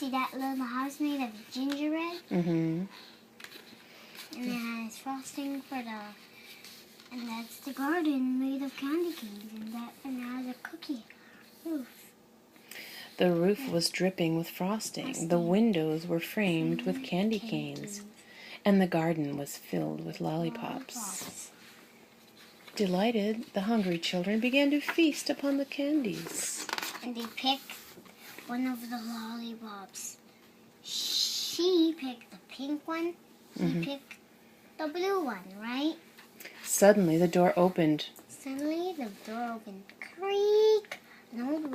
see that little house made of gingerbread? Mm-hmm. And it has frosting and that's the garden made of candy canes, and it has a cookie roof. The roof was dripping with frosting. The windows were framed with candy canes. And the garden was filled with lollipops. Delighted, the hungry children began to feast upon the candies. And they picked one of the lollipops. She picked the pink one. He picked the blue one, right? Suddenly, the door opened. Creak! An old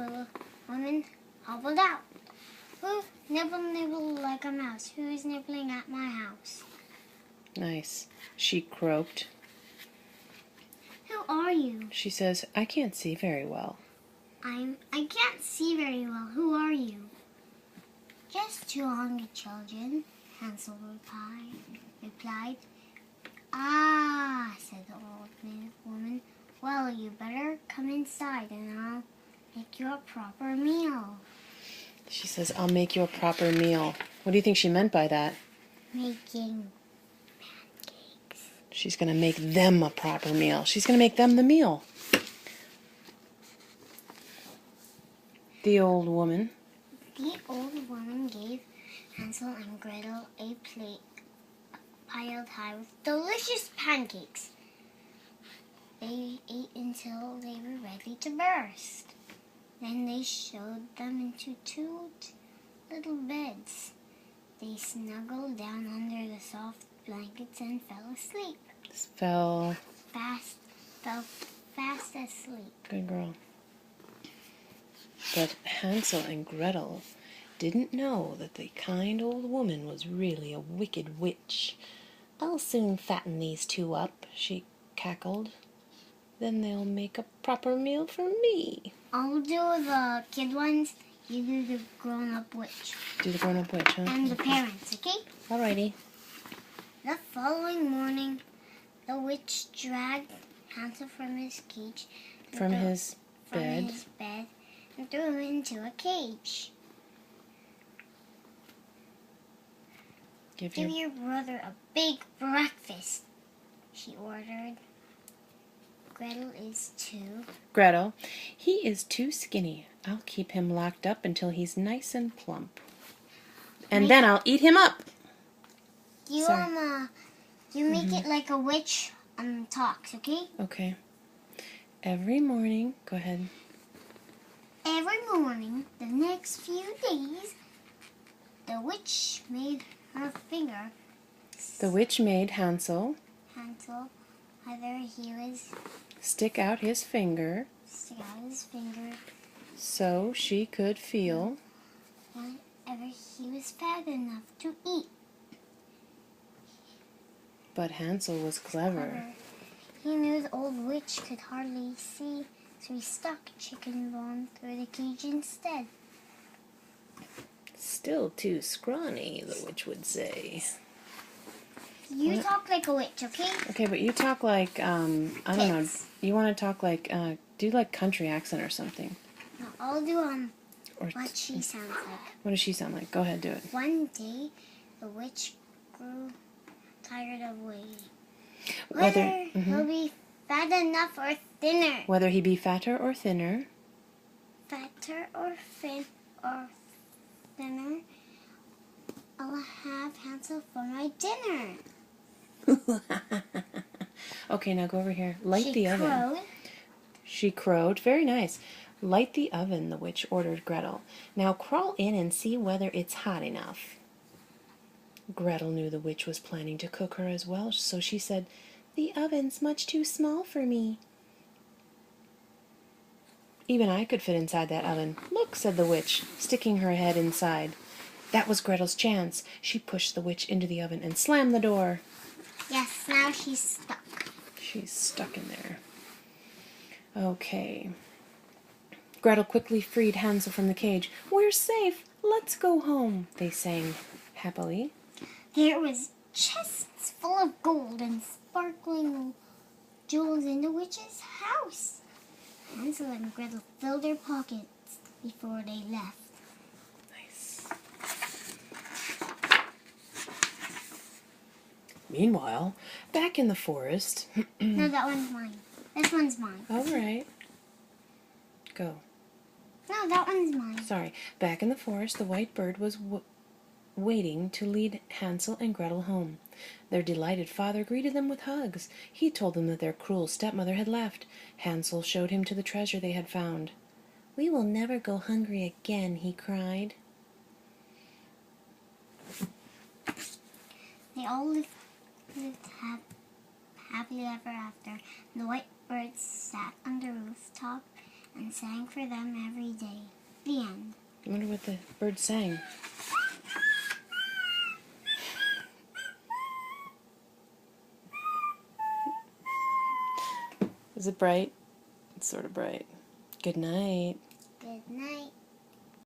woman hobbled out. "Oh, nibble, nibble like a mouse. Who's nibbling at my house?" Nice. She croaked. "Who are you?" She says, "I can't see very well." I can't see very well. Who are you?" "Just two hungry children," Hansel replied. "Ah," said the old woman. "Well, you better come inside and I'll make you a proper meal." She says, "I'll make you a proper meal." What do you think she meant by that? Making She's going to make them a proper meal. She's going to make them the meal. The old woman gave Hansel and Gretel a plate piled high with delicious pancakes. They ate until they were ready to burst. Then they showed them into two little beds. They snuggled down under the soft blankets and fell asleep. Fell fast asleep. Good girl. But Hansel and Gretel didn't know that the kind old woman was really a wicked witch. "I'll soon fatten these two up," she cackled. "Then they'll make a proper meal for me." I'll do the kid ones. You do the grown-up witch. Do the grown-up witch, huh? And the parents, okay? Alrighty. The following morning, the witch dragged Hansel from his cage. From his bed. And threw him into a cage. Give your brother a big breakfast, she ordered. Gretel, he is too skinny. I'll keep him locked up until he's nice and plump. And then I'll eat him up. You make it like a witch talks, okay? Okay. Every morning, go ahead. Every morning, the next few days, the witch made her finger. The witch made Hansel, whether he was stick out his finger so she could feel whenever he was fat enough to eat. But Hansel was clever. He knew the old witch could hardly see, so he stuck a chicken bone through the cage instead. Still too scrawny, the witch would say. You talk like a witch, okay? Okay, but you talk like, I don't know. You want to talk like, do like country accent or something. No, I'll do, what she sounds like. What does she sound like? Go ahead, do it. One day, the witch grew tired of waiting. Whether he'll be fat enough or thinner. Whether he be fatter or thinner. Fatter or thinner, I'll have Hansel for my dinner. Okay, now go over here. Light the oven. Crowed. She crowed. Very nice. Light the oven, the witch ordered Gretel. Now crawl in and see whether it's hot enough. Gretel knew the witch was planning to cook her as well, so she said, "The oven's much too small for me." "Even I could fit inside that oven." "Look," said the witch, sticking her head inside. That was Gretel's chance. She pushed the witch into the oven and slammed the door. Yes, now she's stuck. She's stuck in there. Okay. Gretel quickly freed Hansel from the cage. "We're safe. Let's go home," they sang happily. There was chests full of gold and sparkling jewels in the witch's house. Hansel and Gretel filled their pockets before they left. Nice. Meanwhile, back in the forest... No, that one's mine. This one's mine. All right. Go. No, that one's mine. Sorry. Back in the forest, the white bird was waiting to lead Hansel and Gretel home. Their delighted father greeted them with hugs. He told them that their cruel stepmother had left. Hansel showed him to the treasure they had found. "We will never go hungry again," he cried. They all lived happily ever after. The white birds sat on the rooftop and sang for them every day. The end. I wonder what the bird sang. Is it bright? It's sort of bright. Good night. Good night.